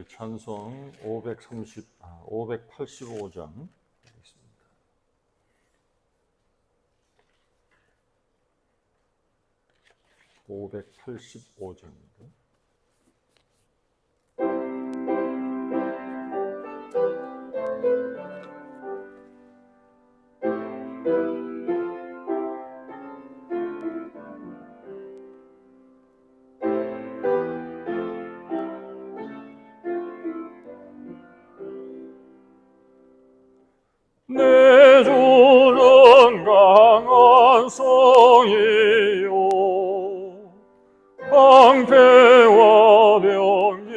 찬송 585장 되겠습니다. 585장입니다. 내 주는 강한 성이요 방패와 병기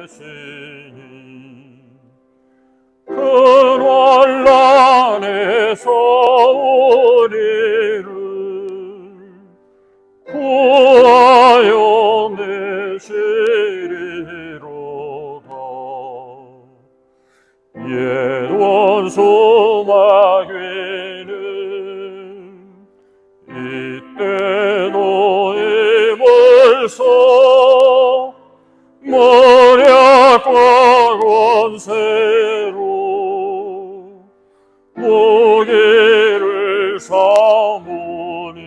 되시니 큰 환난에서 우리를 구하여 내시리로다. 옛 원수 마귀는 이때도 힘을써 모략과 권세로 무기를 삼으니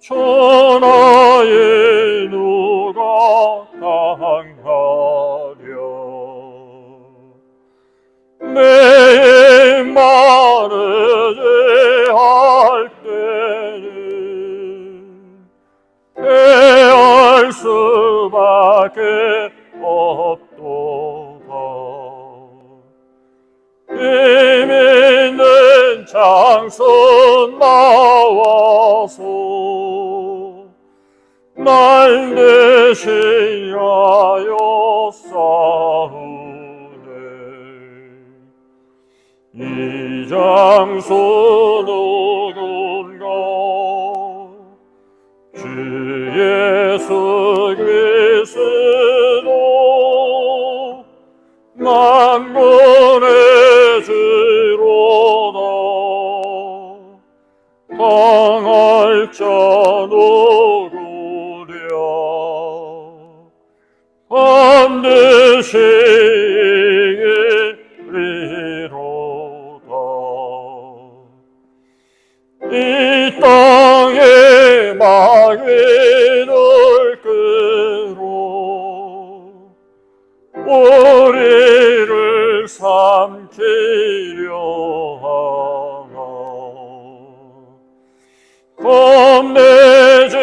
천하에 누가 당하랴. 내 입 마르지 할 때는 패할 수밖에 없도다. 힘 있는 장선 나와서 날 대신하여 싸우네. 이 장소 누군가 주 예수 그리스도 만군의 주로다. 당할 자 누구랴. 반드시 이기리로다. 이 땅에 마귀를 끌어 우리를 삼키려 하나. 겁내지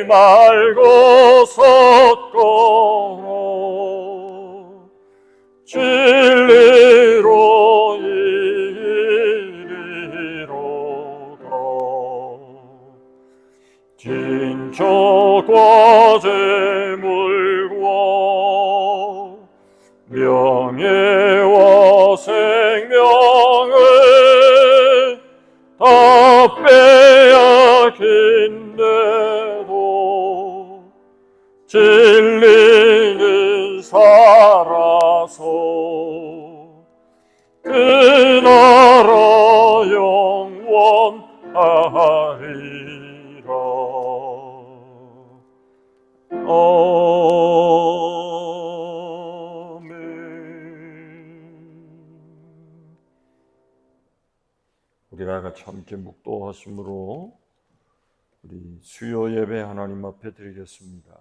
말고 섰거라. 진리로 이기리로다. 진척과 재물과 명예와 생명을 다 빼앗긴데도 진리는 살아서 그 나라 영원하리라. 우리 다 같이 함께 묵도하심으로 우리 수요 예배 하나님 앞에 드리겠습니다.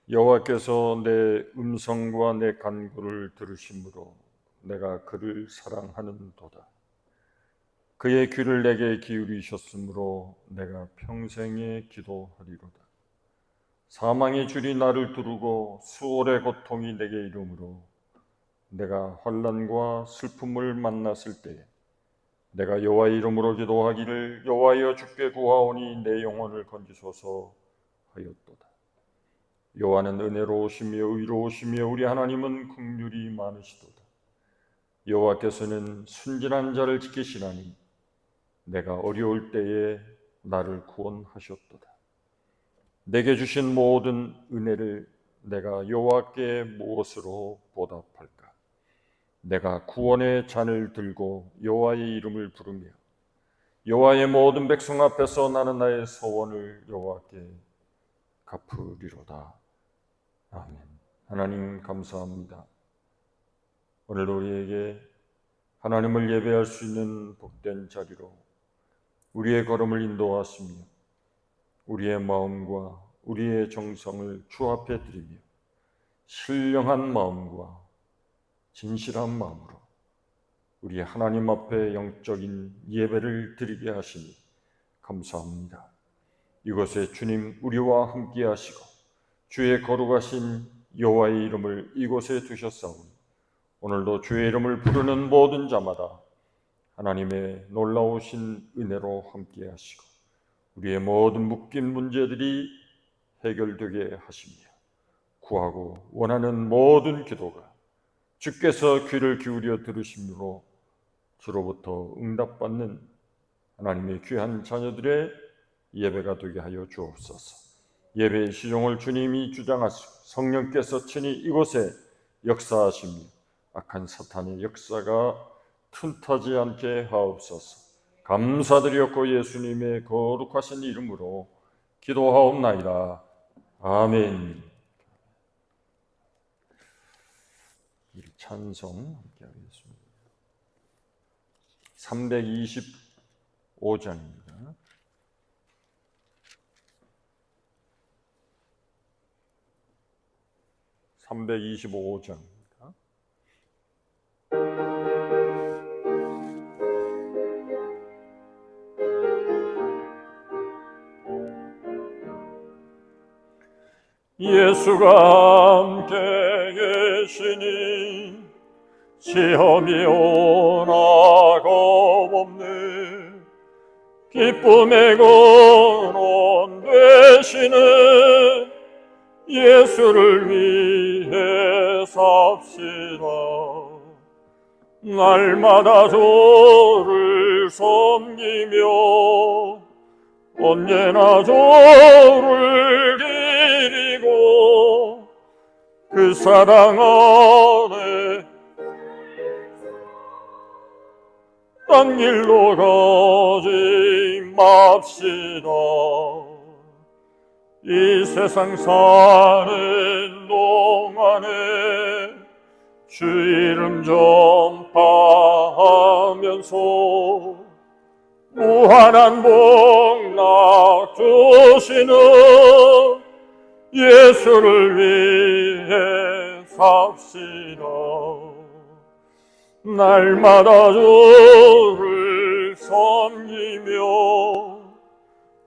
여호와께서 내 음성과 내 간구를 들으심으로 내가 그를 사랑하는도다. 그의 귀를 내게 기울이셨으므로 내가 평생에 기도하리로다. 사망의 줄이 나를 두르고 수월의 고통이 내게 이르므로 내가 환난과 슬픔을 만났을 때에 내가 여호와의 이름으로 기도하기를 여호와여 주께 구하오니 내 영혼을 건지소서 하였도다. 여호와는 은혜로우시며 의로우시며 우리 하나님은 긍휼이 많으시도다. 여호와께서는 순진한 자를 지키시나니 내가 어려울 때에 나를 구원하셨도다. 내게 주신 모든 은혜를 내가 여호와께 무엇으로 보답할까? 내가 구원의 잔을 들고 여호와의 이름을 부르며 여호와의 모든 백성 앞에서 나는 나의 소원을 여호와께 갚으리로다. 아멘. 하나님 감사합니다. 오늘도 우리에게 하나님을 예배할 수 있는 복된 자리로 우리의 걸음을 인도하시며 우리의 마음과 우리의 정성을 주 앞에 드리며 신령한 마음과 진실한 마음으로 우리 하나님 앞에 영적인 예배를 드리게 하시니 감사합니다. 이곳에 주님 우리와 함께 하시고 주의 거룩하신 여호와의 이름을 이곳에 두셨사오니 오늘도 주의 이름을 부르는 모든 자마다 하나님의 놀라우신 은혜로 함께 하시고 우리의 모든 묶인 문제들이 해결되게 하시며 구하고 원하는 모든 기도가 주께서 귀를 기울여 들으심으로 주로부터 응답받는 하나님의 귀한 자녀들의 예배가 되게 하여 주옵소서. 예배의 시종을 주님이 주장하시고 성령께서 친히 이곳에 역사하시며 악한 사탄의 역사가 틈타지 않게 하옵소서. 감사드렸고 예수님의 거룩하신 이름으로 기도하옵나이다. 아멘. 이 찬송 함께 하겠습니다. 325장입니다. 예수가 함께 계시니 시험이 오나 겁없네. 기쁨의 근원 되시는 예수를 위해 삽시다. 날마다 주를 섬기며 언제나 주를 기리고 그 사랑 안에 딴 길로 가지 맙시다. 이 세상 사는 동안에 주 이름 전파하면서 무한한 복락 주시는 예수를 위해 삽시다. 날마다 주를 섬기며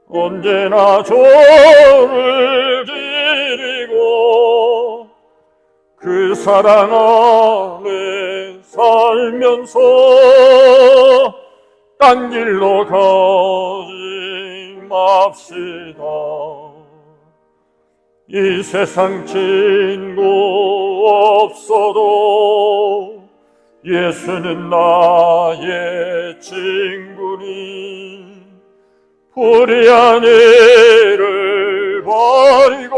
언제나 주를 기리고 그 사랑 안에 살면서 딴 길로 가지 맙시다. 이 세상 친구 없어도 예수는 나의 친구니 불의한 일을 버리고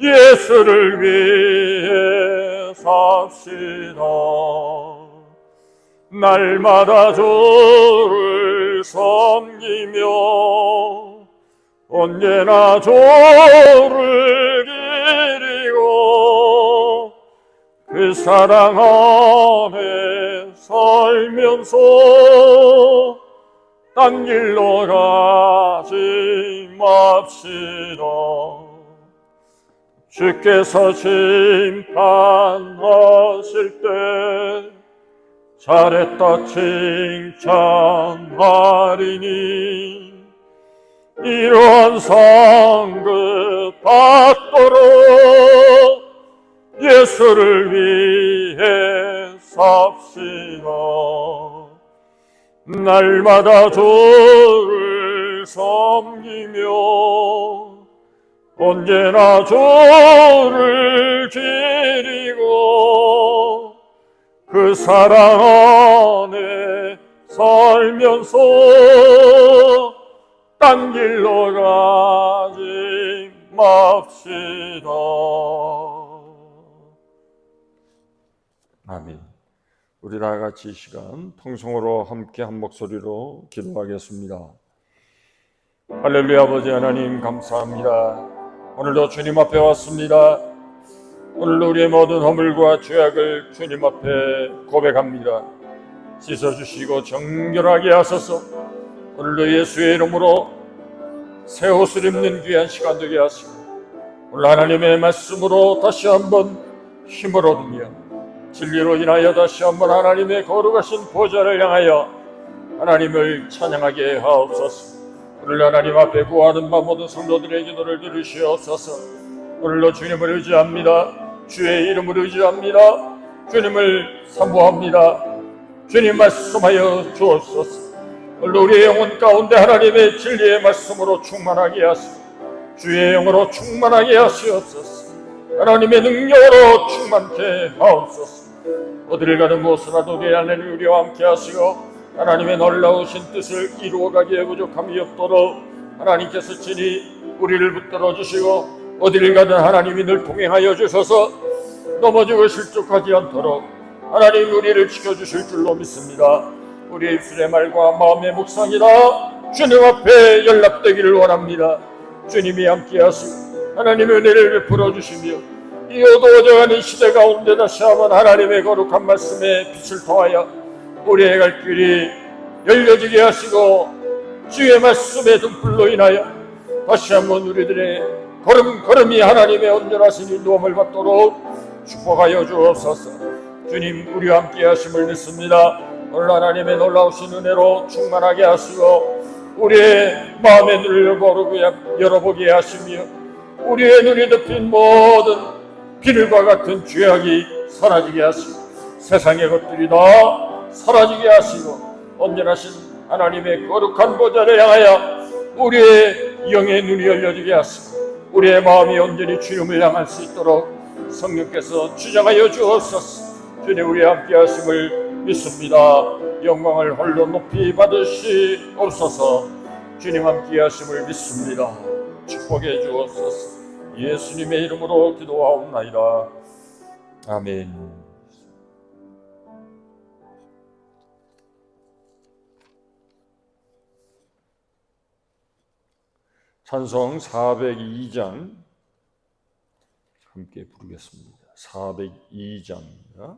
예수를 위해 삽시다. 날마다 주를 섬기며 언제나 주를 기리고 그 사랑 안에 살면서 딴 길로 가지 맙시다. 주께서 심판하실 때 잘했다 칭찬하리니 이러한 상급 받도록 예수를 위해 삽시다. 날마다 주를 섬기며 언제나 주를 기리고 그 사랑 안에 살면서 딴 길로 가지 맙시다. 아멘. 우리 다 같이 이 시간 통성으로 함께 한 목소리로 기도하겠습니다. 할렐루야. 아버지 하나님 감사합니다. 오늘도 주님 앞에 왔습니다. 오늘도 우리의 모든 허물과 죄악을 주님 앞에 고백합니다. 씻어주시고 정결하게 하소서. 오늘도 예수의 이름으로 새 옷을 입는 귀한 시간 되게 하시고 오늘 하나님의 말씀으로 다시 한번 힘을 얻으며 진리로 인하여 다시 한번 하나님의 거룩하신 보좌를 향하여 하나님을 찬양하게 하옵소서. 오늘 하나님 앞에 구하는 바 모든 성도들의 기도를 들으시옵소서. 오늘도 주님을 의지합니다. 주의 이름을 의지합니다. 주님을 사모합니다. 주님 말씀하여 주옵소서. 오늘도 우리의 영혼 가운데 하나님의 진리의 말씀으로 충만하게 하시고 주의 영으로 충만하게 하시옵소서. 하나님의 능력으로 충만케 하옵소서. 어디를 가든 무엇이라도 우리 하나님 우리와 함께 하시고 하나님의 놀라우신 뜻을 이루어가기에 부족함이 없도록 하나님께서 친히 우리를 붙들어 주시고 어디를 가든 하나님이 늘 동행하여 주셔서 넘어지고 실족하지 않도록 하나님 우리를 지켜주실 줄로 믿습니다. 우리의 입술의 말과 마음의 묵상이다 주님 앞에 연락되기를 원합니다. 주님이 함께 하시고 하나님의 은혜를 베풀어 주시며 이 어두워져가는 시대 가운데 다시 한번 하나님의 거룩한 말씀의 빛을 통하여 우리의 갈 길이 열려지게 하시고 주의 말씀의 등불로 인하여 다시 한번 우리들의 걸음걸음이 하나님의 온전하신 인도함을 받도록 축복하여 주옵소서. 주님 우리와 함께 하심을 믿습니다. 오늘 하나님의 놀라우신 은혜로 충만하게 하시고 우리의 마음의 눈을 열어보게 하시며 우리의 눈이 덮인 모든 비늘과 같은 죄악이 사라지게 하시고 세상의 것들이 다 사라지게 하시고 온전하신 하나님의 거룩한 보좌를 향하여 우리의 영의 눈이 열려지게 하시고 우리의 마음이 온전히 주님을 향할 수 있도록 성령께서 주장하여 주옵소서. 주님 우리와 함께 하심을 믿습니다. 영광을 홀로 높이 받으시옵소서. 주님 함께 하심을 믿습니다. 축복해 주옵소서. 예수님의 이름으로 기도하옵나이다. 아멘. 찬송 402장 함께 부르겠습니다. 402장입니다.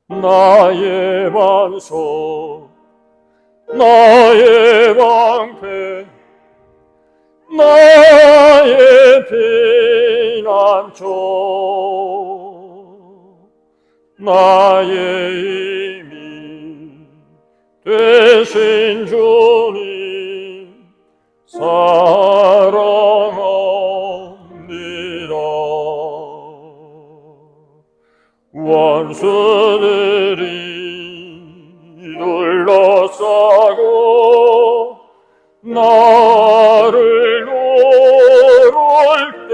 나의 반석 나의 방패 나의 피난처 나의 힘이 되신 주님 사랑합니다. 원수들이 둘러싸고 나를 노릴 때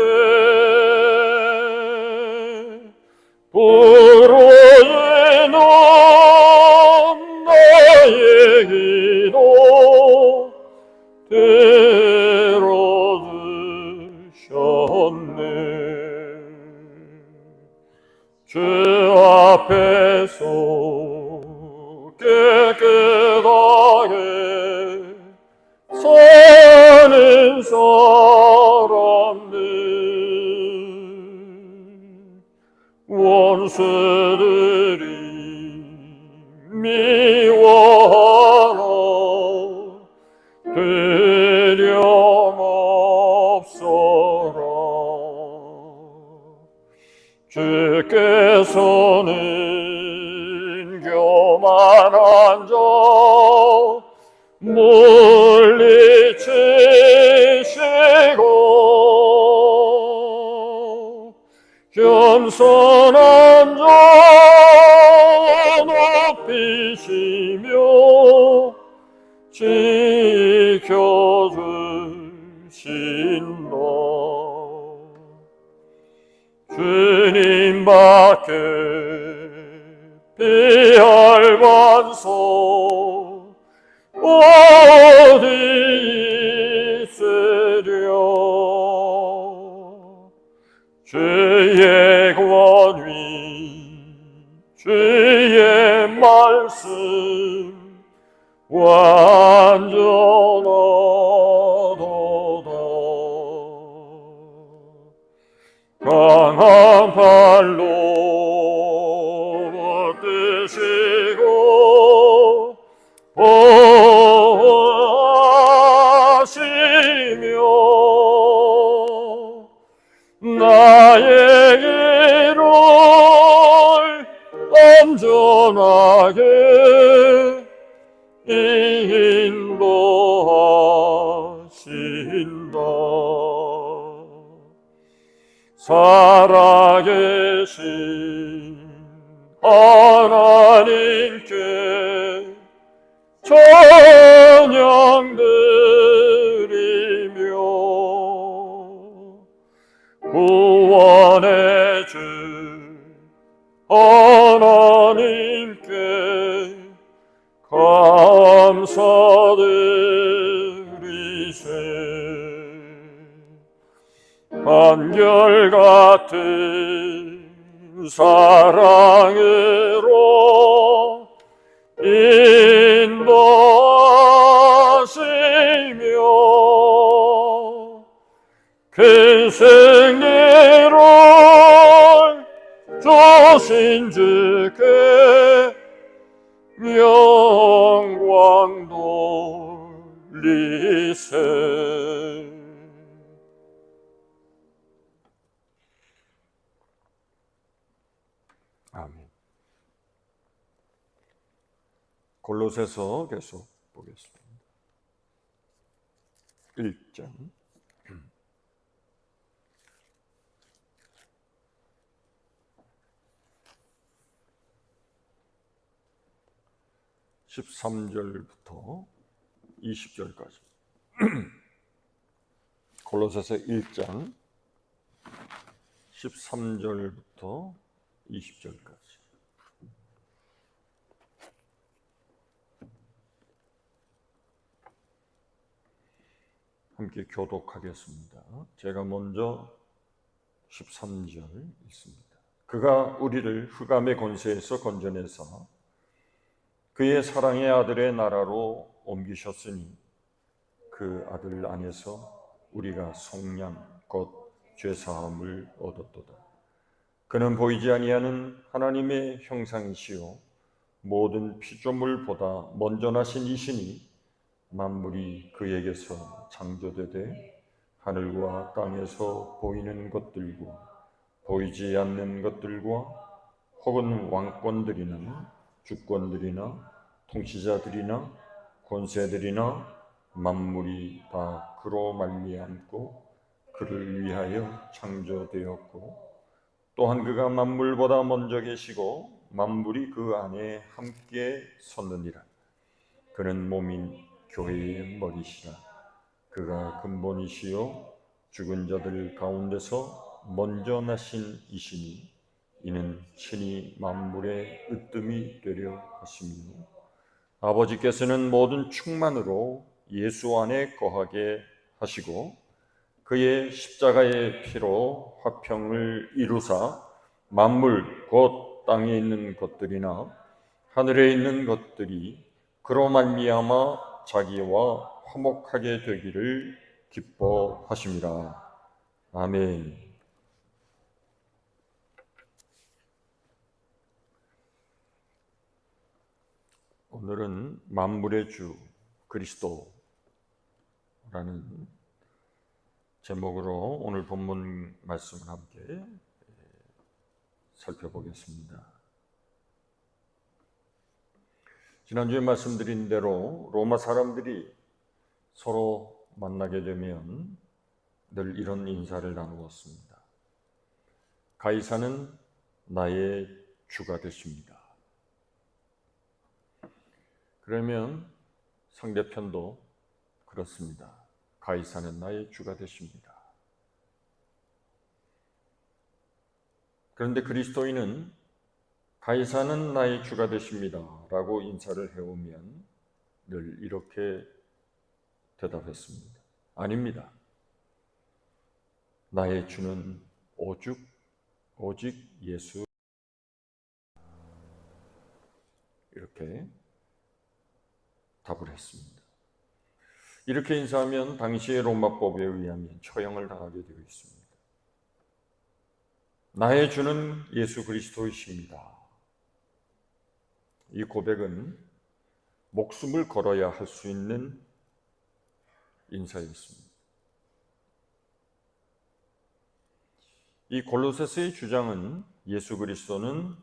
부르짖는 나의 기도 들어주셨네. 주 앞에서 깨끗하게 사는 사람들 원수들이 미워하나 되렴없어라. 주께서는 교만한 자 물리치시고 겸손한 자 높이시며 지켜주신다. 주님밖에 피할 반석 어디 있으랴. 주의 권위 주의 말씀 완전하도다. 강한 팔로 붙드시고 보호하시며 나의 길을 안전하게 인도하신다. 살아계신 하나님께 찬양 드리며 구원의 주 하나님께 감사드리세. 한결같은 사랑으로 인도하시며 큰 승리를 주신 주께 영광 돌리세. 아멘. 골로새서 계속 보겠습니다. 1장 13절부터 20절까지. 골로새서 1장 13절부터 20절까지. 함께 교독하겠습니다. 제가 먼저 13절 읽습니다. 그가 우리를 흑암의 권세에서 건져내사 그의 사랑의 아들의 나라로 옮기셨으니 그 아들 안에서 우리가 속량 곧 죄사함을 얻었도다. 그는 보이지 아니하는 하나님의 형상이시요 모든 피조물보다 먼저 나신 이시니 만물이 그에게서 창조되되 하늘과 땅에서 보이는 것들과 보이지 않는 것들과 혹은 왕권들이나 주권들이나 통치자들이나 권세들이나 만물이 다 그로 말미암고 그를 위하여 창조되었고 또한 그가 만물보다 먼저 계시고 만물이 그 안에 함께 섰느니라. 그는 몸인 교회의 머리시라. 그가 근본이시요 죽은 자들 가운데서 먼저 나신 이시니 이는 친히 만물의 으뜸이 되려 하시며 아버지께서는 모든 충만으로 예수 안에 거하게 하시고 그의 십자가의 피로 화평을 이루사 만물 곧 땅에 있는 것들이나 하늘에 있는 것들이 그로 말미암아 자기와 화목하게 되기를 기뻐하심이라. 아멘. 오늘은 만물의 주 그리스도라는 제목으로 오늘 본문 말씀을 함께 살펴보겠습니다. 지난주에 말씀드린 대로 로마 사람들이 서로 만나게 되면 늘 이런 인사를 나누었습니다. 가이사는 나의 주가 되십니다. 그러면 상대편도 그렇습니다. 가이사는 나의 주가 되십니다. 그런데 그리스도인은 가이사는 나의 주가 되십니다 라고 인사를 해오면 늘 이렇게 대답했습니다. 아닙니다. 나의 주는 오직 예수. 이렇게 답을 했습니다. 이렇게 인사하면 당시의 로마법에 의하면 처형을 당하게 되어 있습니다. 나의 주는 예수 그리스도이십니다. 이 고백은 목숨을 걸어야 할 수 있는 인사였습니다. 이 골로새서의 주장은 예수 그리스도는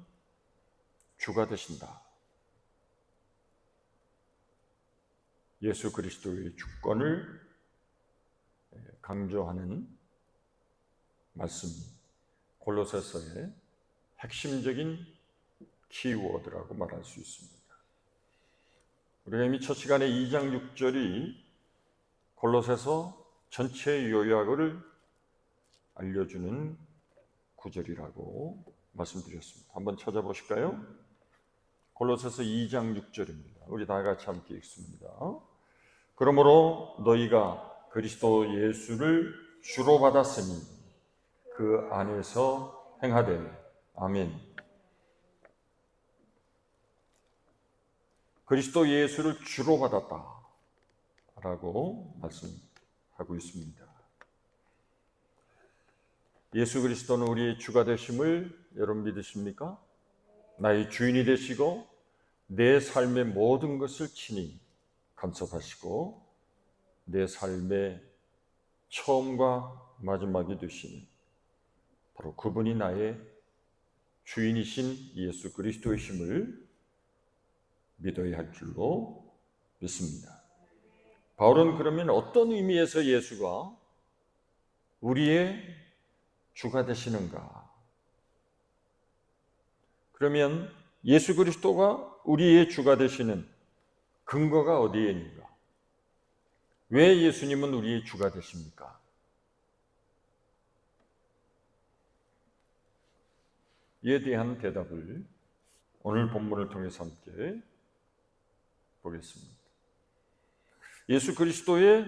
주가 되신다. 예수 그리스도의 주권을 강조하는 말씀이 골로새서의 핵심적인 키워드라고 말할 수 있습니다. 우리가 이미 첫 시간에 2장 6절이 골로새서 전체 요약을 알려주는 구절이라고 말씀드렸습니다. 한번 찾아보실까요? 골로새서 2장 6절입니다. 우리 다 같이 함께 읽습니다. 그러므로 너희가 그리스도 예수를 주로 받았으니 그 안에서 행하되. 아멘. 그리스도 예수를 주로 받았다 라고 말씀하고 있습니다. 예수 그리스도는 우리의 주가 되심을 여러분 믿으십니까? 나의 주인이 되시고 내 삶의 모든 것을 친히 간섭하시고 내 삶의 처음과 마지막이 되시는 바로 그분이 나의 주인이신 예수 그리스도이심을 믿어야 할 줄로 믿습니다. 바울은 그러면 어떤 의미에서 예수가 우리의 주가 되시는가? 그러면 예수 그리스도가 우리의 주가 되시는 근거가 어디에 있는가? 왜 예수님은 우리의 주가 되십니까? 이에 대한 대답을 오늘 본문을 통해서 함께 보겠습니다. 예수 그리스도의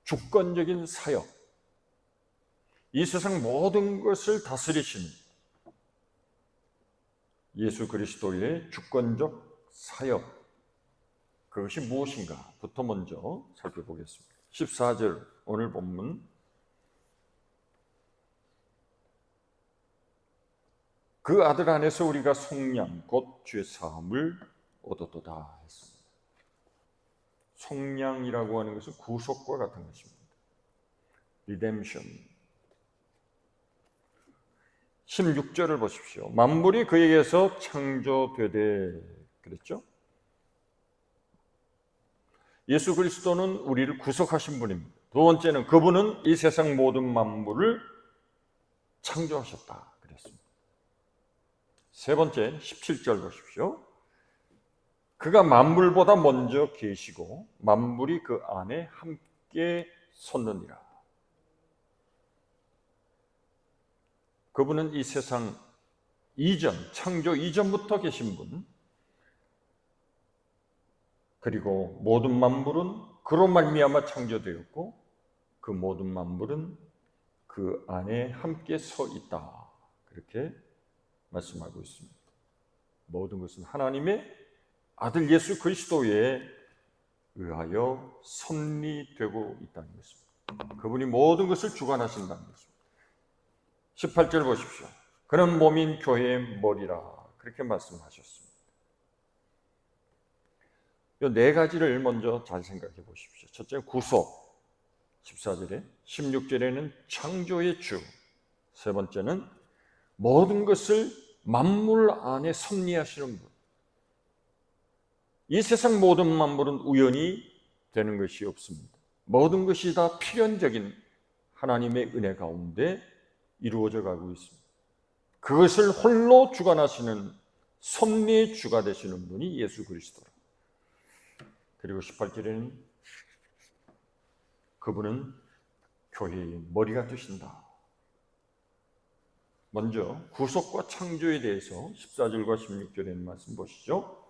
주권적인 사역, 이 세상 모든 것을 다스리신 예수 그리스도의 주권적 사역, 그것이 무엇인가부터 먼저 살펴보겠습니다. 14절 오늘 본문, 그 아들 안에서 우리가 속량 곧 죄 사함을 얻었도다 했습니다. 속량이라고 하는 것은 구속과 같은 것입니다. 리뎀션. 16절을 보십시오. 만물이 그에게서 창조되되 그랬죠? 예수 그리스도는 우리를 구속하신 분입니다. 두 번째는 그분은 이 세상 모든 만물을 창조하셨다 그랬습니다. 세 번째 17절 보십시오. 그가 만물보다 먼저 계시고 만물이 그 안에 함께 섰느니라. 그분은 이 세상 이전, 창조 이전부터 계신 분, 그리고 모든 만물은 그로 말미암아 창조되었고 그 모든 만물은 그 안에 함께 서 있다. 그렇게 말씀하고 있습니다. 모든 것은 하나님의 아들 예수 그리스도에 의하여 섭리되고 있다는 것입니다. 그분이 모든 것을 주관하신다는 것입니다. 18절 보십시오. 그는 몸인 교회의 머리라 그렇게 말씀하셨습니다. 이 네 가지를 먼저 잘 생각해 보십시오. 첫째는 구속, 14절에, 16절에는 창조의 주, 세 번째는 모든 것을 만물 안에 섭리하시는 분. 이 세상 모든 만물은 우연히 되는 것이 없습니다. 모든 것이 다 필연적인 하나님의 은혜 가운데 이루어져 가고 있습니다. 그것을 홀로 주관하시는 섭리의 주가 되시는 분이 예수 그리스도라. 그리고 18절에는 그분은 교회의 머리가 되신다. 먼저 구속과 창조에 대해서 14절과 16절에 있는 말씀 보시죠.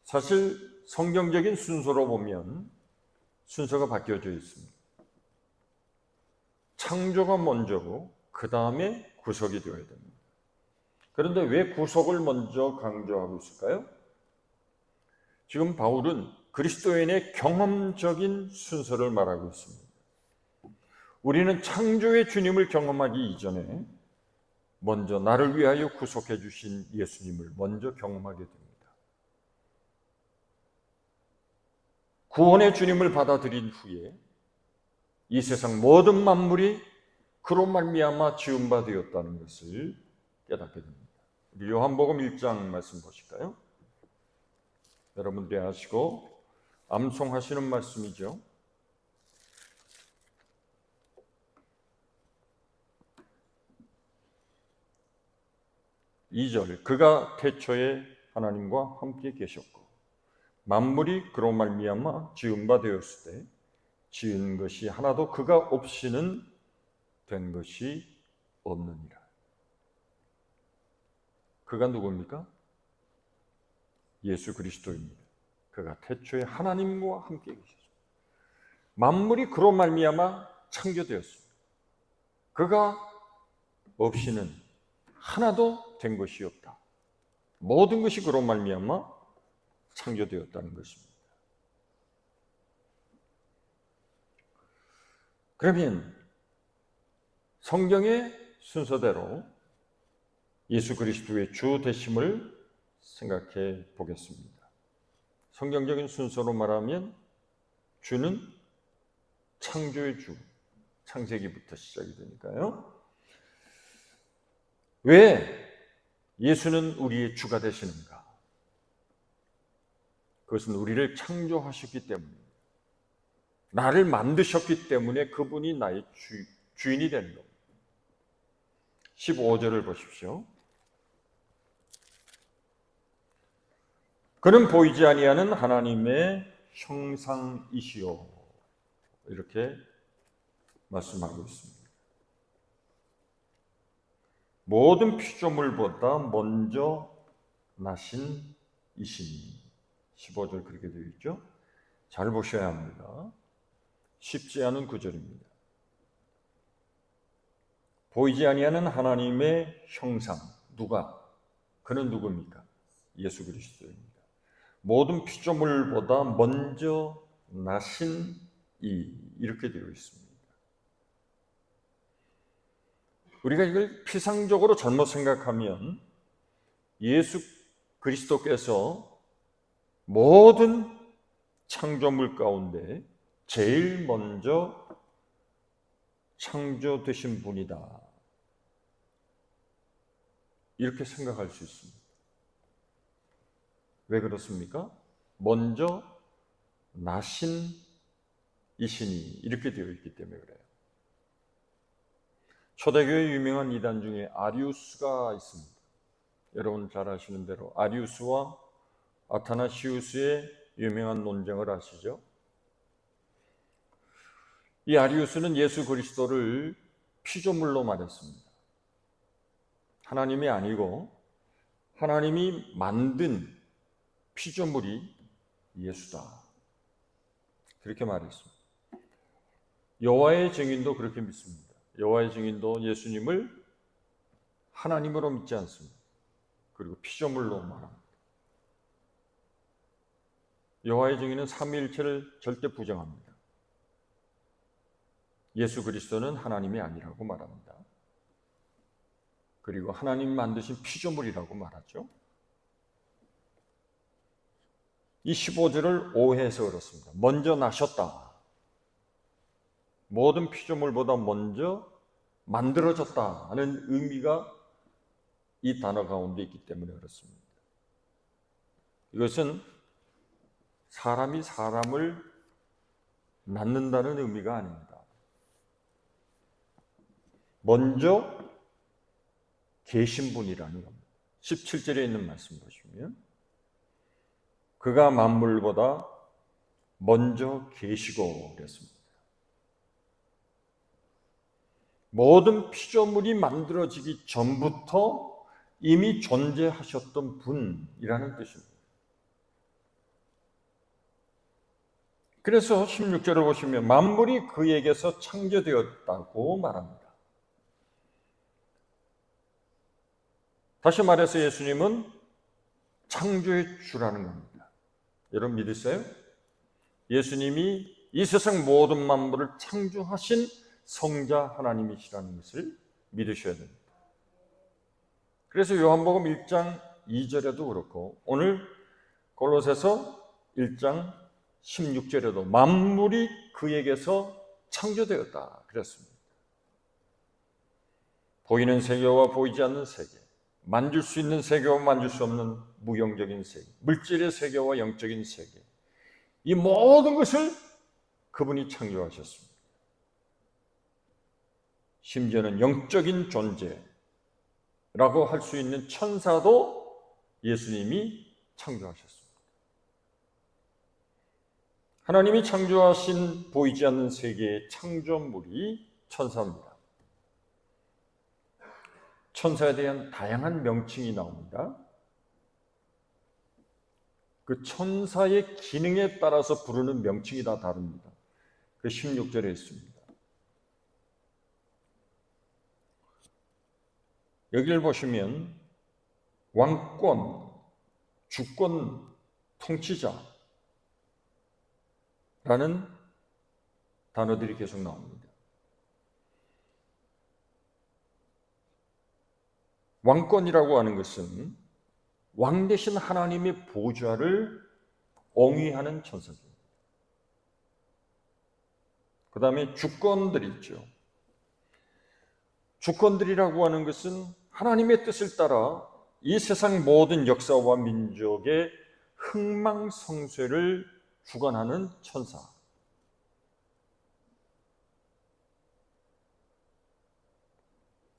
사실 성경적인 순서로 보면 순서가 바뀌어져 있습니다. 창조가 먼저고 그 다음에 구속이 되어야 됩니다. 그런데 왜 구속을 먼저 강조하고 있을까요? 지금 바울은 그리스도인의 경험적인 순서를 말하고 있습니다. 우리는 창조의 주님을 경험하기 이전에 먼저 나를 위하여 구속해 주신 예수님을 먼저 경험하게 됩니다. 구원의 주님을 받아들인 후에 이 세상 모든 만물이 그로 말미암아 지은 바 되었다는 것을 깨닫게 됩니다. 우리 요한복음 1장 말씀 보실까요? 여러분들이 아시고 암송하시는 말씀이죠. 2절, 그가 태초에 하나님과 함께 계셨고 만물이 그로 말미암아 지은 바 되었을 때 지은 것이 하나도 그가 없이는 된 것이 없느니라. 그가 누구입니까? 예수 그리스도입니다. 그가 태초에 하나님과 함께 계셨습니다. 만물이 그로 말미암아 창조되었습니다. 그가 없이는 하나도 된 것이 없다. 모든 것이 그로 말미암아 창조되었다는 것입니다. 그러면 성경의 순서대로 예수 그리스도의 주 되심을 생각해 보겠습니다. 성경적인 순서로 말하면 주는 창조의 주, 창세기부터 시작이 되니까요. 왜 예수는 우리의 주가 되시는가? 그것은 우리를 창조하셨기 때문입니다. 나를 만드셨기 때문에 그분이 나의 주인이 되는 겁니다. 15절을 보십시오. 그는 보이지 아니하는 하나님의 형상이시오. 이렇게 말씀하고 있습니다. 모든 피조물보다 먼저 나신 이시니. 15절 그렇게 되어 있죠. 잘 보셔야 합니다. 쉽지 않은 구절입니다. 보이지 아니하는 하나님의 형상. 누가? 그는 누굽니까? 예수 그리스도입니다. 모든 피조물보다 먼저 나신 이렇게 되어 있습니다. 우리가 이걸 피상적으로 잘못 생각하면 예수 그리스도께서 모든 창조물 가운데 제일 먼저 창조되신 분이다. 이렇게 생각할 수 있습니다. 왜 그렇습니까? 먼저 나신 이신이 이렇게 되어 있기 때문에 그래요. 초대교회 유명한 이단 중에 아리우스가 있습니다. 여러분 잘 아시는 대로 아리우스와 아타나시우스의 유명한 논쟁을 아시죠? 이 아리우스는 예수 그리스도를 피조물로 말했습니다. 하나님이 아니고 하나님이 만든 피조물이 예수다. 그렇게 말했습니다. 여호와의 증인도 그렇게 믿습니다. 여호와의 증인도 예수님을 하나님으로 믿지 않습니다. 그리고 피조물로 말합니다. 여호와의 증인은 삼위일체를 절대 부정합니다. 예수 그리스도는 하나님이 아니라고 말합니다. 그리고 하나님 만드신 피조물이라고 말하죠. 이 15절을 오해해서 그렇습니다. 먼저 나셨다. 모든 피조물보다 먼저 만들어졌다 하는 의미가 이 단어 가운데 있기 때문에 그렇습니다. 이것은 사람이 사람을 낳는다는 의미가 아닙니다. 먼저 계신 분이라는 겁니다. 17절에 있는 말씀 보시면 그가 만물보다 먼저 계시고 그랬습니다. 모든 피조물이 만들어지기 전부터 이미 존재하셨던 분이라는 뜻입니다. 그래서 16절을 보시면 만물이 그에게서 창조되었다고 말합니다. 다시 말해서 예수님은 창조의 주라는 겁니다. 여러분 믿으세요? 예수님이 이 세상 모든 만물을 창조하신 성자 하나님이시라는 것을 믿으셔야 됩니다. 그래서 요한복음 1장 2절에도 그렇고 오늘 골로새서 1장 16절에도 만물이 그에게서 창조되었다 그랬습니다. 보이는 세계와 보이지 않는 세계, 만질 수 있는 세계와 만질 수 없는 무형적인 세계, 물질의 세계와 영적인 세계, 이 모든 것을 그분이 창조하셨습니다. 심지어는 영적인 존재라고 할 수 있는 천사도 예수님이 창조하셨습니다. 하나님이 창조하신 보이지 않는 세계의 창조물이 천사입니다. 천사에 대한 다양한 명칭이 나옵니다. 그 천사의 기능에 따라서 부르는 명칭이 다 다릅니다. 그 16절에 있습니다. 여기를 보시면 왕권, 주권, 통치자라는 단어들이 계속 나옵니다. 왕권이라고 하는 것은 왕 대신 하나님의 보좌를 옹위하는 천사입니다. 그 다음에 주권들이 있죠. 주권들이라고 하는 것은 하나님의 뜻을 따라 이 세상 모든 역사와 민족의 흥망성쇠를 주관하는 천사.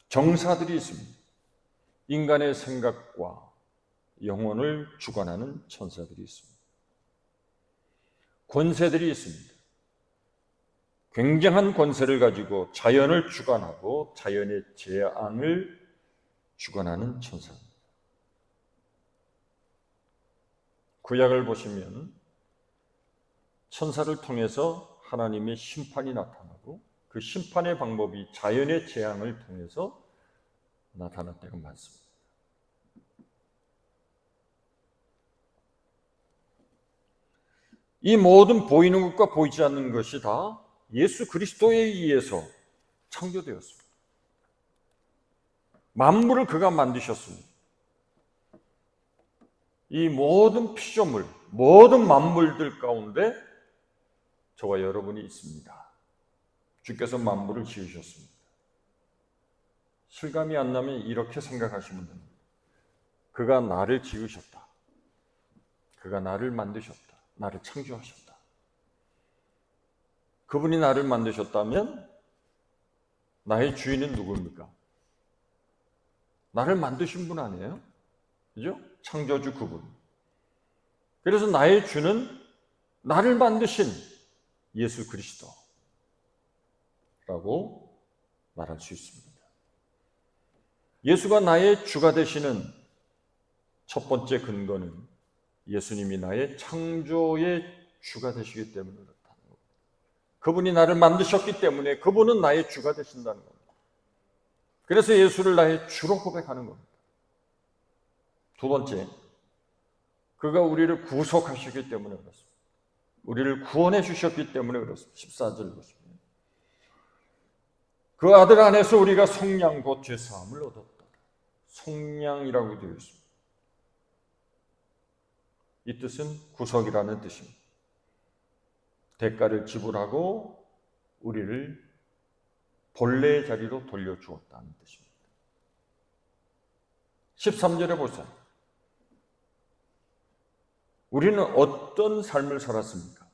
정사들이 있습니다. 인간의 생각과 영혼을 주관하는 천사들이 있습니다. 권세들이 있습니다. 굉장한 권세를 가지고 자연을 주관하고 자연의 재앙을 주관하는 천사입니다. 구약을 보시면 천사를 통해서 하나님의 심판이 나타나고 그 심판의 방법이 자연의 재앙을 통해서 나타났다고 말씀입니다. 이 모든 보이는 것과 보이지 않는 것이 다 예수 그리스도에 의해서 창조되었습니다. 만물을 그가 만드셨습니다. 이 모든 피조물, 모든 만물들 가운데 저와 여러분이 있습니다. 주께서 만물을 지으셨습니다. 실감이 안 나면 이렇게 생각하시면 됩니다. 그가 나를 지으셨다. 그가 나를 만드셨다. 나를 창조하셨다. 그분이 나를 만드셨다면 나의 주인은 누구입니까? 나를 만드신 분 아니에요? 그죠? 창조주 그분. 그래서 나의 주는 나를 만드신 예수 그리스도라고 말할 수 있습니다. 예수가 나의 주가 되시는 첫 번째 근거는 예수님이 나의 창조의 주가 되시기 때문에 그렇다는 겁니다. 그분이 나를 만드셨기 때문에 그분은 나의 주가 되신다는 겁니다. 그래서 예수를 나의 주로 고백하는 겁니다. 두 번째, 그가 우리를 구속하셨기 때문에 그렇습니다. 우리를 구원해 주셨기 때문에 그렇습니다. 14절 보시면 그 아들 안에서 우리가 속량 곧 죄사함을 얻었다. 속량이라고 되어 있습니다. 이 뜻은 구속이라는 뜻입니다. 대가를 지불하고 우리를 본래의 자리로 돌려주었다는 뜻입니다. 13절에 보세요. 우리는 어떤 삶을 살았습니까?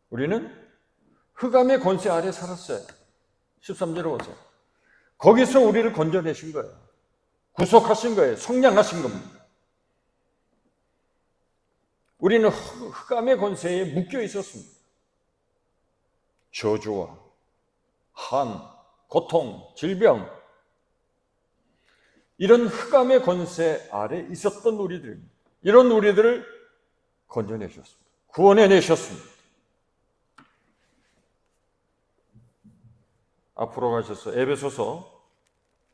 우리는 흑암의 권세 아래 살았어요. 13절에 보세요. 거기서 우리를 건져내신 거예요. 구속하신 거예요. 속량하신 겁니다. 우리는 흑암의 권세에 묶여 있었습니다. 저주와 한, 고통, 질병, 이런 흑암의 권세 아래 있었던 우리들입니다. 이런 우리들을 건져내셨습니다. 구원해내셨습니다. 앞으로 가셔서 에베소서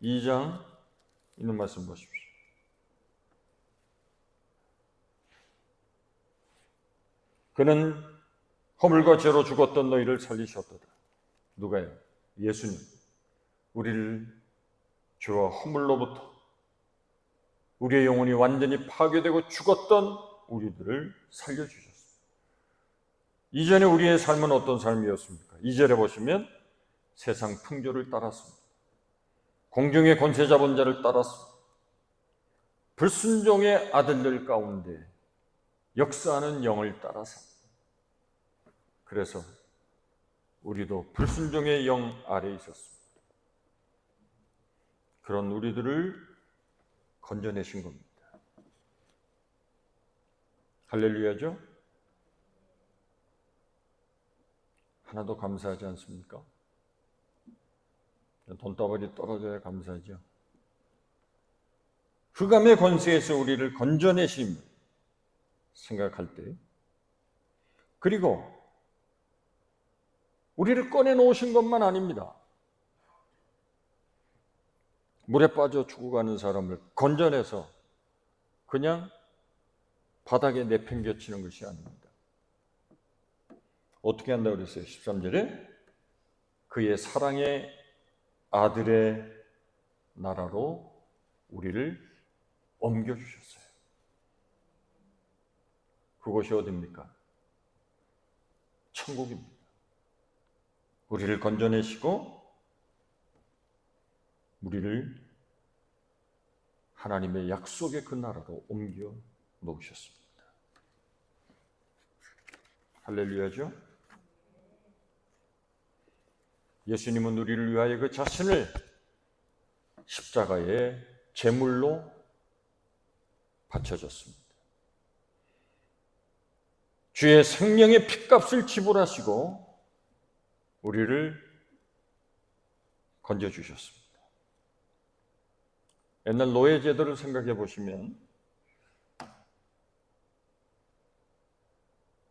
2장 있는 말씀 보십시오. 그는 허물과 죄로 죽었던 너희를 살리셨도다. 누가요? 예수님. 우리를 죄와 허물로부터 우리의 영혼이 완전히 파괴되고 죽었던 우리들을 살려주셨습니다. 이전에 우리의 삶은 어떤 삶이었습니까? 2절에 보시면 세상 풍조를 따랐습니다. 공중의 권세 잡은 자를 따랐습니다. 불순종의 아들들 가운데 역사하는 영을 따라서, 그래서 우리도 불순종의 영 아래에 있었습니다. 그런 우리들을 건져내신 겁니다. 할렐루야죠? 하나도 감사하지 않습니까? 돈다발이 떨어져야 감사하죠. 흑암의 권세에서 우리를 건져내심 생각할 때, 그리고 우리를 꺼내놓으신 것만 아닙니다. 물에 빠져 죽어가는 사람을 건져내서 그냥 바닥에 내팽개치는 것이 아닙니다. 어떻게 한다고 그랬어요? 13절에 그의 사랑의 아들의 나라로 우리를 옮겨주셨어요. 그곳이 어디입니까? 천국입니다. 우리를 건져내시고 우리를 하나님의 약속의 그 나라로 옮겨 놓으셨습니다. 할렐루야죠? 예수님은 우리를 위하여 그 자신을 십자가의 제물로 바쳐졌습니다. 주의 생명의 핏값을 지불하시고 우리를 건져주셨습니다. 옛날 노예 제도를 생각해 보시면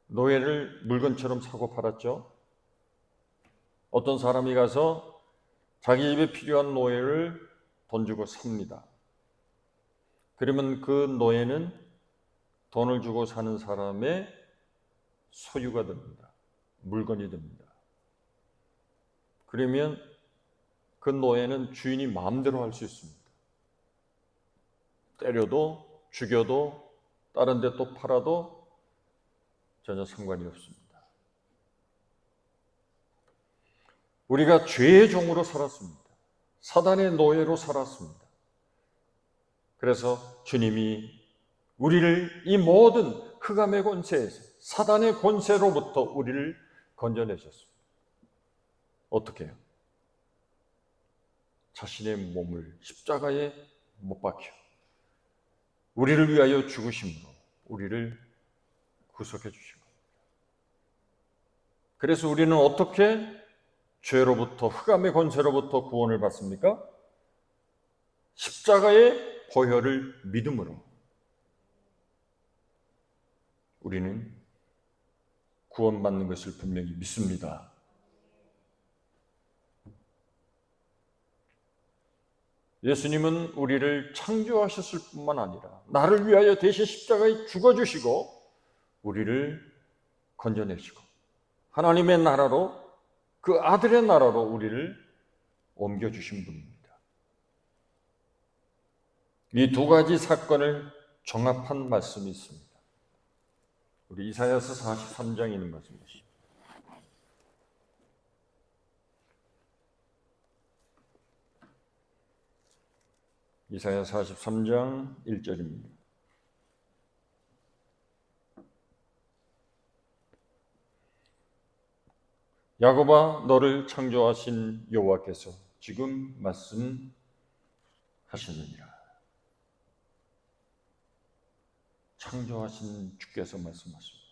노예를 물건처럼 사고 팔았죠. 어떤 사람이 가서 자기 집에 필요한 노예를 돈 주고 삽니다. 그러면 그 노예는 돈을 주고 사는 사람의 소유가 됩니다. 물건이 됩니다. 그러면 그 노예는 주인이 마음대로 할 수 있습니다. 때려도 죽여도 다른 데 또 팔아도 전혀 상관이 없습니다. 우리가 죄의 종으로 살았습니다. 사단의 노예로 살았습니다. 그래서 주님이 우리를 이 모든 흑암의 권세에서, 사단의 권세로부터 우리를 건져내셨습니다. 어떻게 해요? 자신의 몸을 십자가에 못 박혀 우리를 위하여 죽으심으로 우리를 구속해 주신 겁니다. 그래서 우리는 어떻게 죄로부터, 흑암의 권세로부터 구원을 받습니까? 십자가의 보혈을 믿음으로 우리는 구원받는 것을 분명히 믿습니다. 예수님은 우리를 창조하셨을 뿐만 아니라 나를 위하여 대신 십자가에 죽어주시고 우리를 건져내시고 하나님의 나라로, 그 아들의 나라로 우리를 옮겨주신 분입니다. 이 두 가지 사건을 종합한 말씀이 있습니다. 우리 이사야서 43장에 있는 말씀 보시죠. 이사야 43장 1절입니다. 야곱아, 너를 창조하신 여호와께서 지금 말씀하시느니라. 창조하신 주께서 말씀하십니다.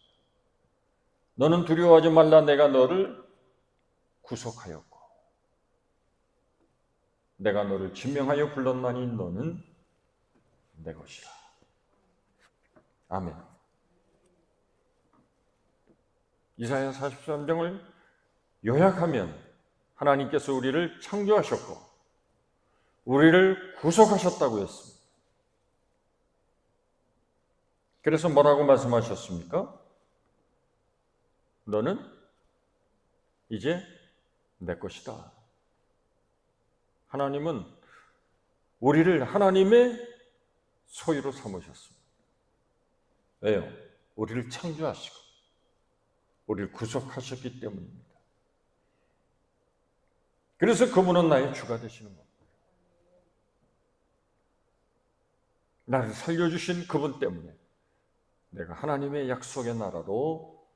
너는 두려워하지 말라. 내가 너를 구속하였고 내가 너를 지명하여 불렀나니 너는 내 것이라. 아멘. 이사야 43장을 요약하면 하나님께서 우리를 창조하셨고 우리를 구속하셨다고 했습니다. 그래서 뭐라고 말씀하셨습니까? 너는 이제 내 것이다. 하나님은 우리를 하나님의 소유로 삼으셨습니다. 왜요? 우리를 창조하시고 우리를 구속하셨기 때문입니다. 그래서 그분은 나의 주가 되시는 겁니다. 나를 살려주신 그분 때문에 내가 하나님의 약속의 나라로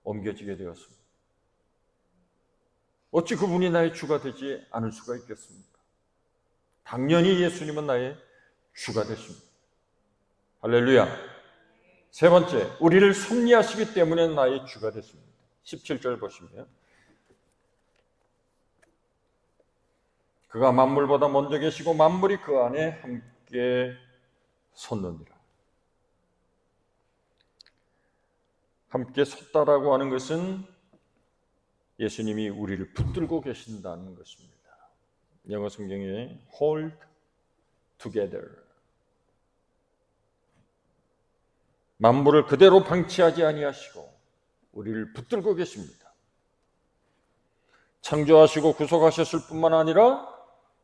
옮겨지게 되었습니다. 어찌 그분이 나의 주가 되지 않을 수가 있겠습니까? 당연히 예수님은 나의 주가 되십니다. 할렐루야. 세 번째, 우리를 섭리하시기 때문에 나의 주가 되십니다. 17절 보시면 그가 만물보다 먼저 계시고 만물이 그 안에 함께 섰느니라. 함께 섰다라고 하는 것은 예수님이 우리를 붙들고 계신다는 것입니다. 영어 성경에 hold together. 만물을 그대로 방치하지 아니하시고 우리를 붙들고 계십니다. 창조하시고 구속하셨을 뿐만 아니라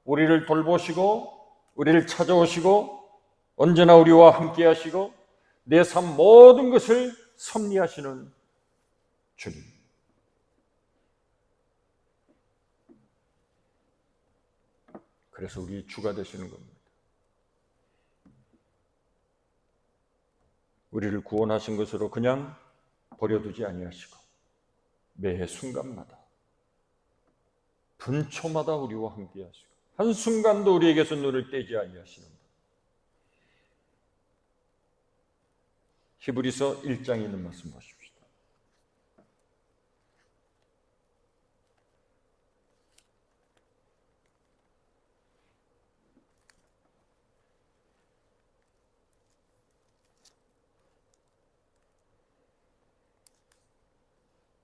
우리를 돌보시고 우리를 찾아오시고 언제나 우리와 함께 하시고 내 삶 모든 것을 섭리하시는 주님. 그래서 우리 주가 되시는 겁니다. 우리를 구원하신 것으로 그냥 버려두지 아니하시고 매해 순간마다 분초마다 우리와 함께 하시고 한순간도 우리에게서 눈을 떼지 아니하시는 분. 히브리서 1장에 있는 말씀 보십시오.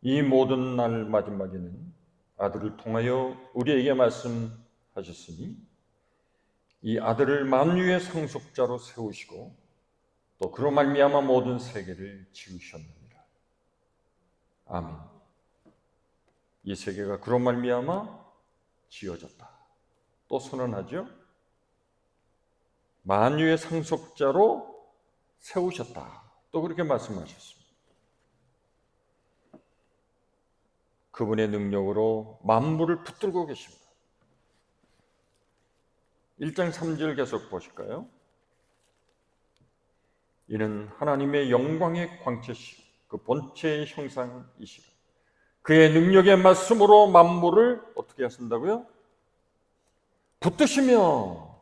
이 모든 날 마지막에는 아들을 통하여 우리에게 말씀하셨으니 이 아들을 만유의 상속자로 세우시고 또 그로 말미암아 모든 세계를 지으셨느니라. 아멘. 이 세계가 그로 말미암아 지어졌다. 또 선언하죠. 만유의 상속자로 세우셨다. 또 그렇게 말씀하셨습니다. 그분의 능력으로 만물을 붙들고 계십니다. 1장 3절 계속 보실까요? 이는 하나님의 영광의 광채시고 그 본체의 형상이시고 그의 능력의 말씀으로 만물을 어떻게 하신다고요? 붙드시며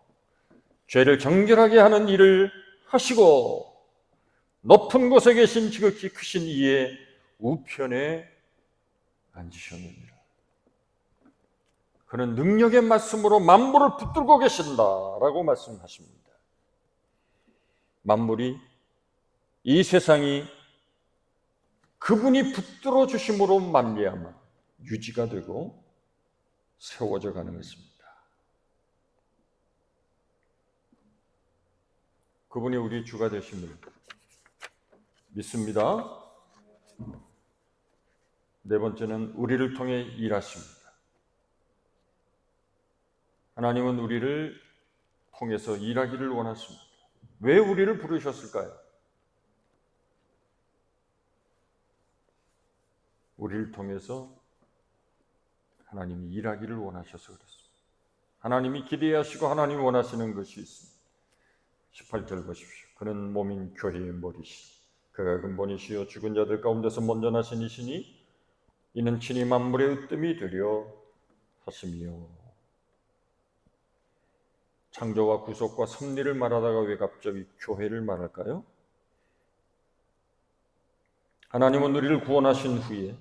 죄를 정결하게 하는 일을 하시고 높은 곳에 계신 지극히 크신 이의 우편에 앉으셨느니라. 그는 능력의 말씀으로 만물을 붙들고 계신다라고 말씀하십니다. 만물이 이 세상이 그분이 붙들어 주심으로 말미암아 유지가 되고 세워져 가는 것입니다. 그분이 우리 주가 되심을 믿습니다. 네 번째는 우리를 통해 일하십니다. 하나님은 우리를 통해서 일하기를 원하십니다. 왜 우리를 부르셨을까요? 우리를 통해서 하나님이 일하기를 원하셔서 그렇습니다. 하나님이 기대하시고 하나님이 원하시는 것이 있습니다. 18절 보십시오. 그는 몸인 교회의 머리시니 그가 근본이시요 죽은 자들 가운데서 먼저 나신 이시니 이는 친히 만물의 으뜸이 되려 하심이요. 창조와 구속과 섭리를 말하다가 왜 갑자기 교회를 말할까요? 하나님은 우리를 구원하신 후에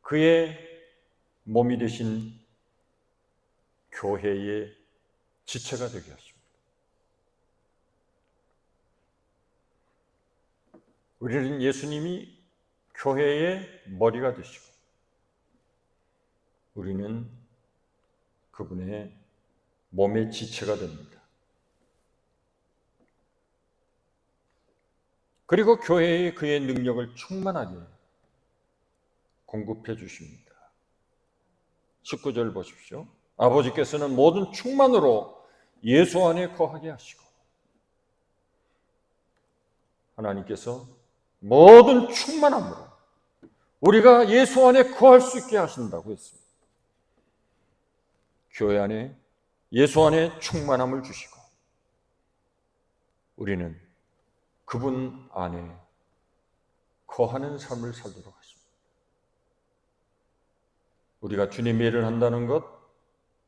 그의 몸이 되신 교회의 지체가 되게 하십니다. 우리는 예수님이 교회의 머리가 되시고 우리는 그분의 몸의 지체가 됩니다. 그리고 교회에 그의 능력을 충만하게 공급해 주십니다. 19절 보십시오. 아버지께서는 모든 충만으로 예수 안에 거하게 하시고 하나님께서 모든 충만함으로 우리가 예수 안에 거할 수 있게 하신다고 했습니다. 교회 안에 예수 안에 충만함을 주시고 우리는 그분 안에 거하는 삶을 살도록 하십니다. 우리가 주님의 일을 한다는 것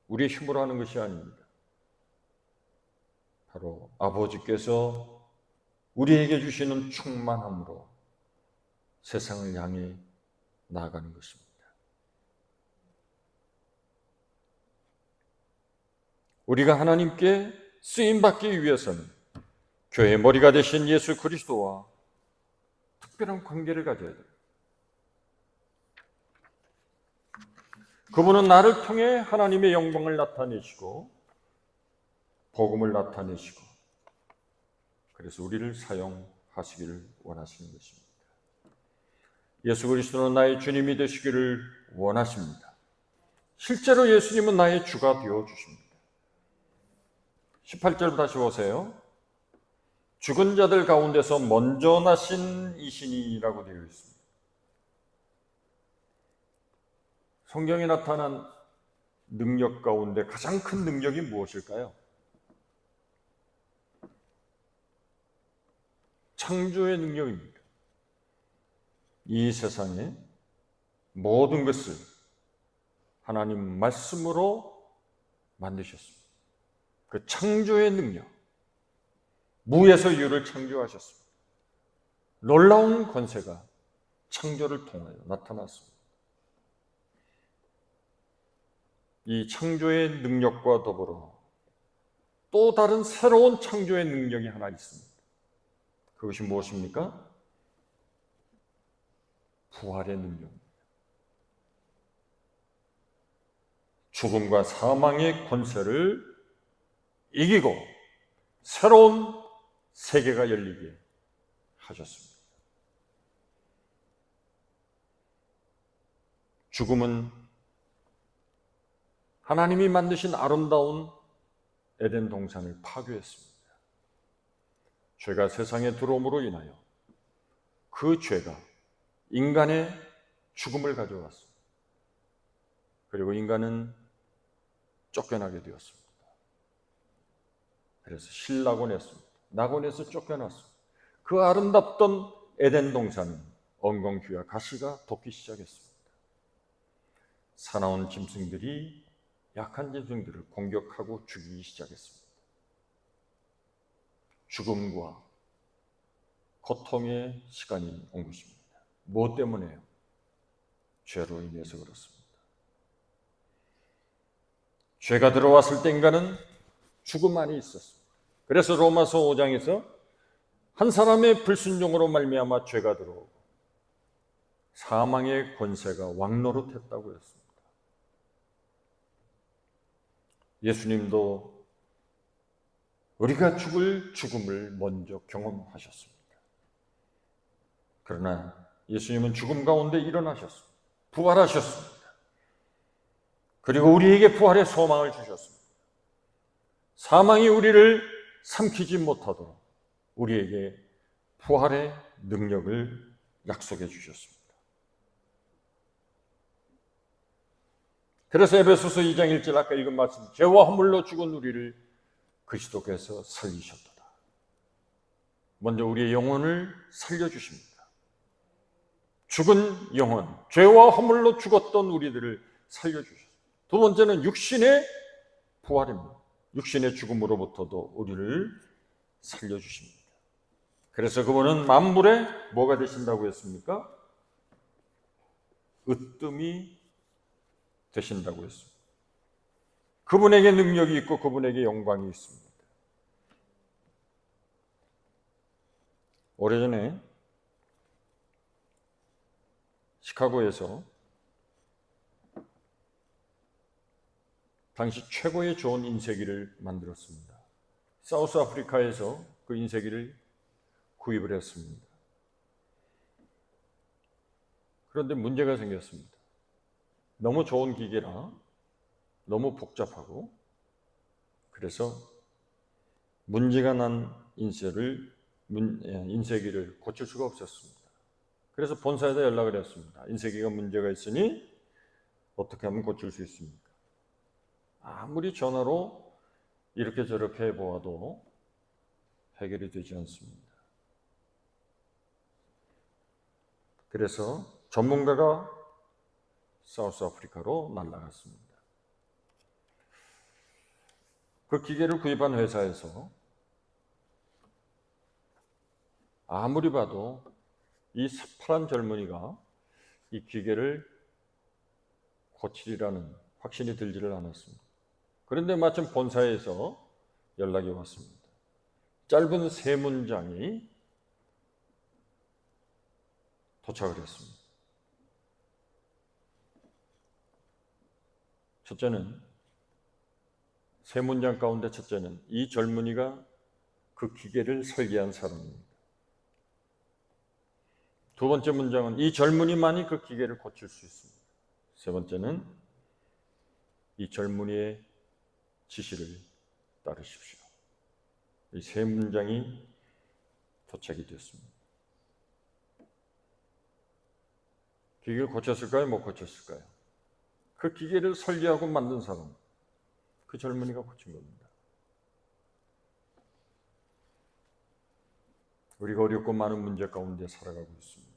우리의 힘으로 하는 것이 아닙니다. 바로 아버지께서 우리에게 주시는 충만함으로 세상을 향해 나아가는 것입니다. 우리가 하나님께 쓰임받기 위해서는 교회의 머리가 되신 예수 그리스도와 특별한 관계를 가져야 됩니다. 그분은 나를 통해 하나님의 영광을 나타내시고 복음을 나타내시고 그래서 우리를 사용하시기를 원하시는 것입니다. 예수 그리스도는 나의 주님이 되시기를 원하십니다. 실제로 예수님은 나의 주가 되어주십니다. 18절 다시 보세요. 죽은 자들 가운데서 먼저 나신 이신이라고 되어 있습니다. 성경에 나타난 능력 가운데 가장 큰 능력이 무엇일까요? 창조의 능력입니다. 이 세상에 모든 것을 하나님 말씀으로 만드셨습니다. 그 창조의 능력, 무에서 유를 창조하셨습니다. 놀라운 권세가 창조를 통하여 나타났습니다. 이 창조의 능력과 더불어 또 다른 새로운 창조의 능력이 하나 있습니다. 그것이 무엇입니까? 부활의 능력입니다. 죽음과 사망의 권세를 이기고 새로운 세계가 열리게 하셨습니다. 죽음은 하나님이 만드신 아름다운 에덴 동산을 파괴했습니다. 죄가 세상에 들어옴으로 인하여 그 죄가 인간의 죽음을 가져왔습니다. 그리고 인간은 쫓겨나게 되었습니다. 그래서 실낙원했습니다. 낙원에서 쫓겨났습니다. 그 아름답던 에덴 동산은 엉겅퀴와 가시가 돋기 시작했습니다. 사나운 짐승들이 약한 짐승들을 공격하고 죽이기 시작했습니다. 죽음과 고통의 시간이 온 것입니다. 무엇 때문에요? 죄로 인해서 그렇습니다. 죄가 들어왔을 때 인간은 죽음 안에 있었습니다. 그래서 로마서 5장에서 한 사람의 불순종으로 말미암아 죄가 들어오고 사망의 권세가 왕노릇했다고 했습니다. 예수님도 우리가 죽을 죽음을 먼저 경험하셨습니다. 그러나 예수님은 죽음 가운데 일어나셨습니다. 부활하셨습니다. 그리고 우리에게 부활의 소망을 주셨습니다. 사망이 우리를 삼키지 못하도록 우리에게 부활의 능력을 약속해 주셨습니다. 그래서 에베소서 2장 1절 아까 읽은 말씀, 죄와 허물로 죽은 우리를 그리스도께서 살리셨도다. 먼저 우리의 영혼을 살려주십니다. 죽은 영혼, 죄와 허물로 죽었던 우리들을 살려주셨습니다. 두 번째는 육신의 부활입니다. 육신의 죽음으로부터도 우리를 살려주십니다. 그래서 그분은 만물에 뭐가 되신다고 했습니까? 으뜸이 되신다고 했습니다. 그분에게 능력이 있고 그분에게 영광이 있습니다. 오래전에 시카고에서 당시 최고의 좋은 인쇄기를 만들었습니다. 사우스 아프리카에서 그 인쇄기를 구입을 했습니다. 그런데 문제가 생겼습니다. 너무 좋은 기계라 너무 복잡하고, 그래서 문제가 난 인쇄기를 고칠 수가 없었습니다. 그래서 본사에다 연락을 했습니다. 인쇄기가 문제가 있으니 어떻게 하면 고칠 수 있습니까? 아무리 전화로 이렇게 저렇게 해보아도 해결이 되지 않습니다. 그래서 전문가가 사우스 아프리카로 날아갔습니다. 그 기계를 구입한 회사에서 아무리 봐도 이 새파란 젊은이가 이 기계를 고치리라는 확신이 들지를 않았습니다. 그런데 마침 본사에서 연락이 왔습니다. 짧은 세 문장이 도착을 했습니다. 세 문장 가운데 첫째는 이 젊은이가 그 기계를 설계한 사람입니다. 두 번째 문장은 이 젊은이만이 그 기계를 고칠 수 있습니다. 세 번째는 이 젊은이의 지시를 따르십시오. 이 세 문장이 도착이 됐습니다. 기계를 고쳤을까요? 못 고쳤을까요? 그 기계를 설계하고 만든 사람, 그 젊은이가 고친 겁니다. 우리가 어렵고 많은 문제 가운데 살아가고 있습니다.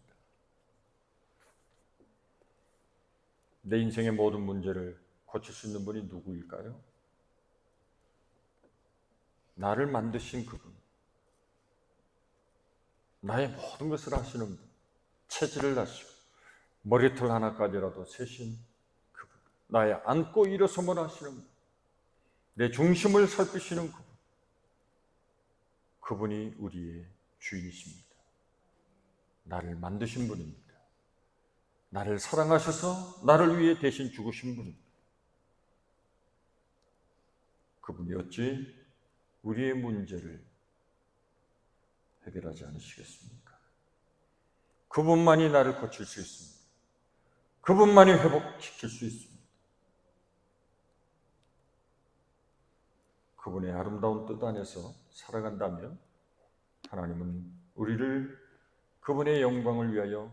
내 인생의 모든 문제를 고칠 수 있는 분이 누구일까요? 나를 만드신 그분, 나의 모든 것을 하시는 분, 체질을 하시고 머리털 하나까지라도 세신 그분, 나의 앉고 일어섬을 하시는 분, 내 중심을 살피시는 그분, 그분이 우리의 주인이십니다. 나를 만드신 분입니다. 나를 사랑하셔서 나를 위해 대신 죽으신 분입니다. 그분이 어찌 우리의 문제를 해결하지 않으시겠습니까? 그분만이 나를 고칠 수 있습니다. 그분만이 회복시킬 수 있습니다. 그분의 아름다운 뜻 안에서 살아간다면 하나님은 우리를 그분의 영광을 위하여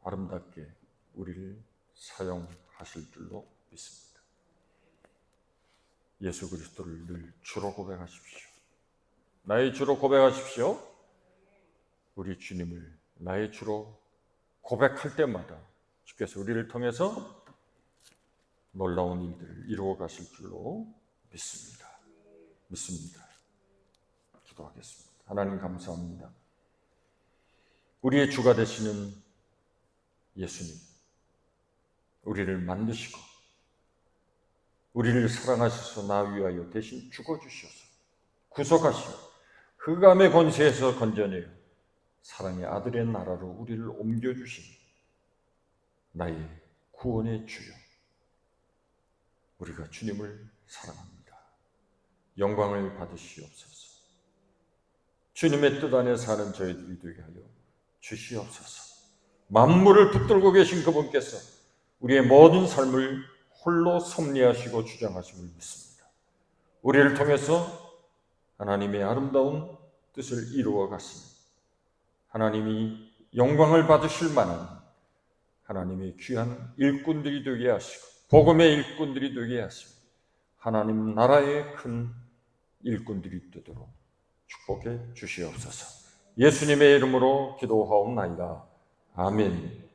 아름답게 우리를 사용하실 줄로 믿습니다. 예수 그리스도를 늘 주로 고백하십시오. 나의 주로 고백하십시오. 우리 주님을 나의 주로 고백할 때마다 주께서 우리를 통해서 놀라운 일들을 이루어 가실 줄로 믿습니다. 기도하겠습니다. 하나님 감사합니다. 우리의 주가 되시는 예수님, 우리를 만드시고 우리를 사랑하셔서 나 위하여 대신 죽어주셔서 구속하시고 흑암의 권세에서 건져내어 사랑의 아들의 나라로 우리를 옮겨주신 나의 구원의 주여, 우리가 주님을 사랑합니다. 영광을 받으시옵소서. 주님의 뜻 안에 사는 저희들이 되게 하여 주시옵소서. 만물을 붙들고 계신 그분께서 우리의 모든 삶을 홀로 섭리하시고 주장하심을 믿습니다. 우리를 통해서 하나님의 아름다운 뜻을 이루어 가시니 하나님이 영광을 받으실 만한 하나님의 귀한 일꾼들이 되게 하시고 복음의 일꾼들이 되게 하시고 하나님 나라의 큰 일꾼들이 되도록 축복해 주시옵소서. 예수님의 이름으로 기도하옵나이다. 아멘.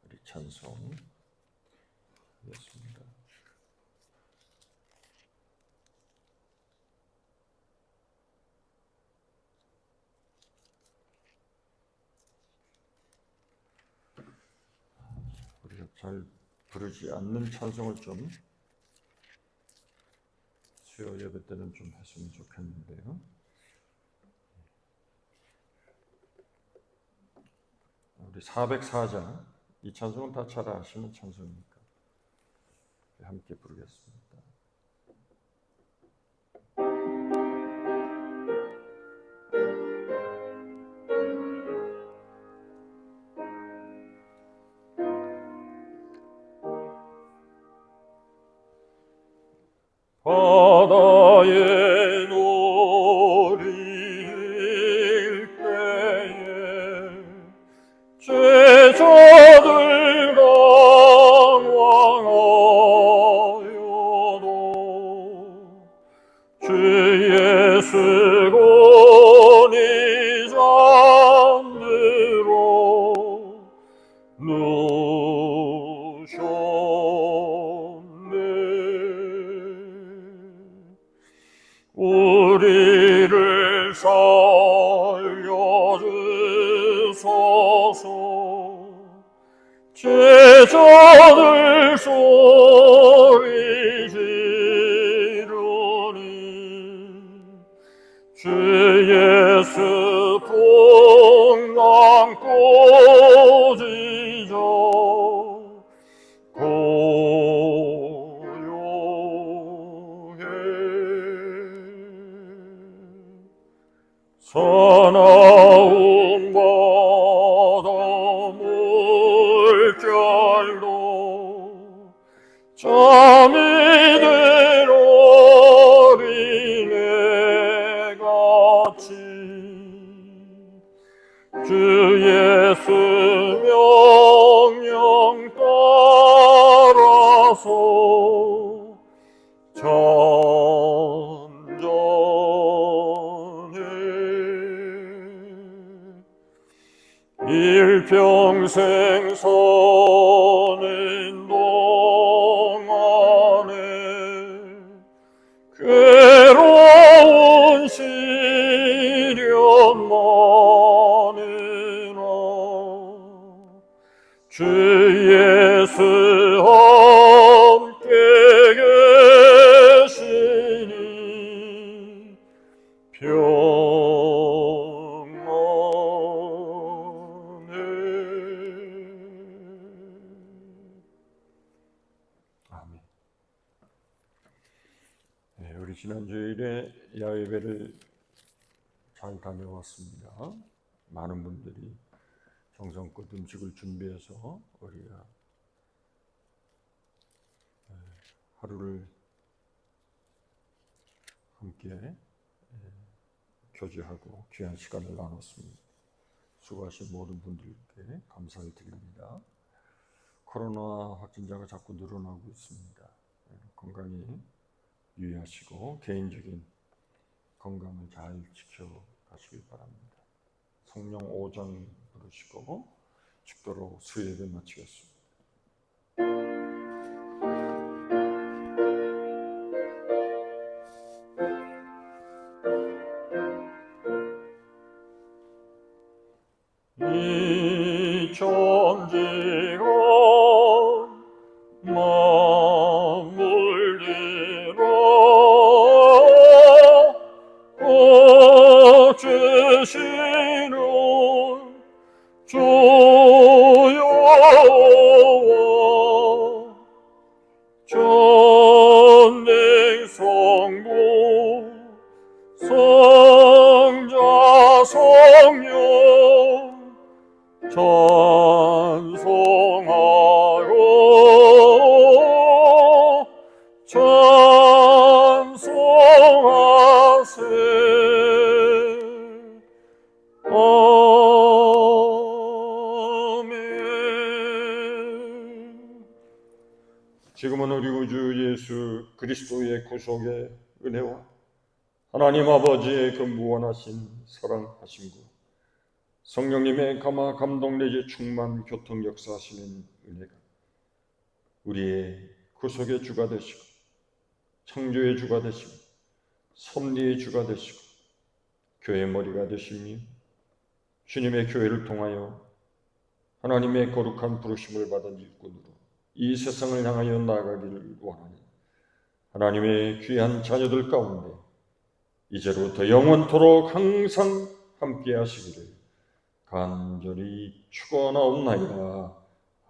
우리 찬송. 잘 부르지 않는 찬송을 좀 수요 예배 때는 좀 했으면 좋겠는데요. 우리 404장, 이 찬송은 다 잘 아시는 찬송이니까 함께 부르겠습니다. 바다에 노릴 때에 제자들 강황하여도 주 예수 고니 잠들어 누셨네. 우리를 살려주소서. 제자들 소리 지르니 주 예수 풍랑 꾸짖어 고요해. 사나운 바다 물결도 잠이 들 어린애같이 주 예수 명령 따라서 전전해. 일평생 사는 동안에 괴로운 시련 많으나 주 예수 함께 계시니 평안해. 아멘. 네, 우리 지난 주일에 야외배를 잘 다녀왔습니다. 많은 분들이 정성껏 음식을 준비해서 우리가 하루를 함께 교제하고 귀한 시간을 나눴습니다. 수고하신 모든 분들께 감사를 드립니다. 코로나 확진자가 자꾸 늘어나고 있습니다. 건강히 유의하시고 개인적인 건강을 잘 지켜가시길 바랍니다. 성령 5장 부르시고 축도로 수요예배 마치겠습니다. 이 천지가 만물들어 주시는 주여 전능 성부 성자 성령 찬송하고 찬송하세. 아멘. 지금은 우리 구주 예수 그리스도의 구속의 은혜와 하나님 아버지의 그 무한하신 사랑하심과 성령님의 감화 감동 내지 충만 교통 역사하시는 은혜가 우리의 구속의 주가 되시고 창조의 주가 되시고 섭리의 주가 되시고 교회의 머리가 되시니 주님의 교회를 통하여 하나님의 거룩한 부르심을 받은 일꾼으로 이 세상을 향하여 나아가기를 원하니 하나님의 귀한 자녀들 가운데 이제로부터 영원토록 항상 함께 하시기를 간절히 축원하옵나이다.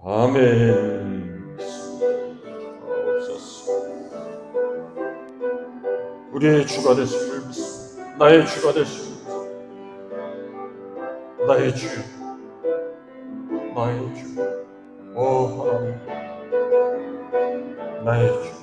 아멘. 없었어. 우리의 주가 되심을 믿습니다. 나의 주가 되심을 믿습니다. 나의 주, 나의 주, 오 하나님, 나의 주.